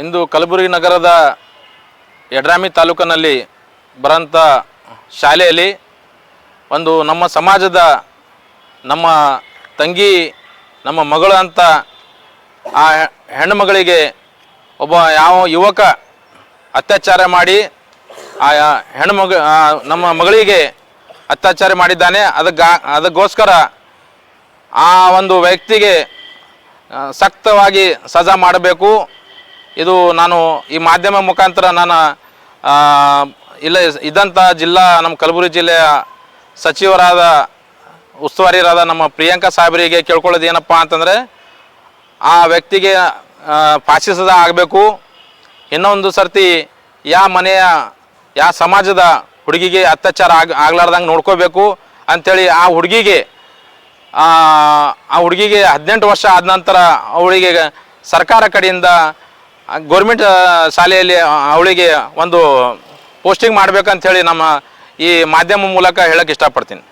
ಇಂದು ಕಲಬುರಗಿ ನಗರದ ಯಡ್ರಾಮಿ ತಾಲೂಕಿನಲ್ಲಿ ಬರೋಂಥ ಶಾಲೆಯಲ್ಲಿ ಒಂದು ನಮ್ಮ ಸಮಾಜದ ನಮ್ಮ ತಂಗಿ ನಮ್ಮ ಮಗಳು ಅಂತ ಆ ಹೆಣ್ಣು ಮಗಳಿಗೆ ಒಬ್ಬ ಯಾವ ಯುವಕ ಅತ್ಯಾಚಾರ ಮಾಡಿ ಆ ನಮ್ಮ ಮಗಳಿಗೆ ಅತ್ಯಾಚಾರ ಮಾಡಿದ್ದಾನೆ. ಅದಕ್ಕೋಸ್ಕರ ಆ ಒಂದು ವ್ಯಕ್ತಿಗೆ ಸಕ್ತವಾಗಿ ಸಜಾ ಮಾಡಬೇಕು. ಇದು ನಾನು ಈ ಮಾಧ್ಯಮ ಮುಖಾಂತರ ನಾನು ಇದ್ದಂಥ ನಮ್ಮ ಕಲಬುರಗಿ ಜಿಲ್ಲೆಯ ಸಚಿವರಾದ ಉಸ್ತುವಾರಿರಾದ ನಮ್ಮ ಪ್ರಿಯಾಂಕಾ ಸಾಹೇಬರಿಗೆ ಕೇಳ್ಕೊಳ್ಳೋದು ಏನಪ್ಪ ಅಂತಂದರೆ ಆ ವ್ಯಕ್ತಿಗೆ ಫಾಶಿ ಸಜಾ ಆಗಬೇಕು. ಇನ್ನೊಂದು ಸರ್ತಿ ಯಾವ ಸಮಾಜದ ಹುಡುಗಿಗೆ ಅತ್ಯಾಚಾರ ಆಗ್ಲಾರ್ದಂಗೆ ನೋಡ್ಕೋಬೇಕು ಅಂಥೇಳಿ ಆ ಹುಡುಗಿಗೆ 18 ವರ್ಷ ಆದ ನಂತರ ಅವಳಿಗೆ ಸರ್ಕಾರ ಕಡೆಯಿಂದ ಗೌರ್ಮೆಂಟ್ ಶಾಲೆಯಲ್ಲಿ ಅವಳಿಗೆ ಒಂದು ಪೋಸ್ಟಿಂಗ್ ಮಾಡಬೇಕಂಥೇಳಿ ನಮ್ಮ ಈ ಮಾಧ್ಯಮ ಮೂಲಕ ಹೇಳಕ್ಕೆ ಇಷ್ಟಪಡ್ತೀನಿ.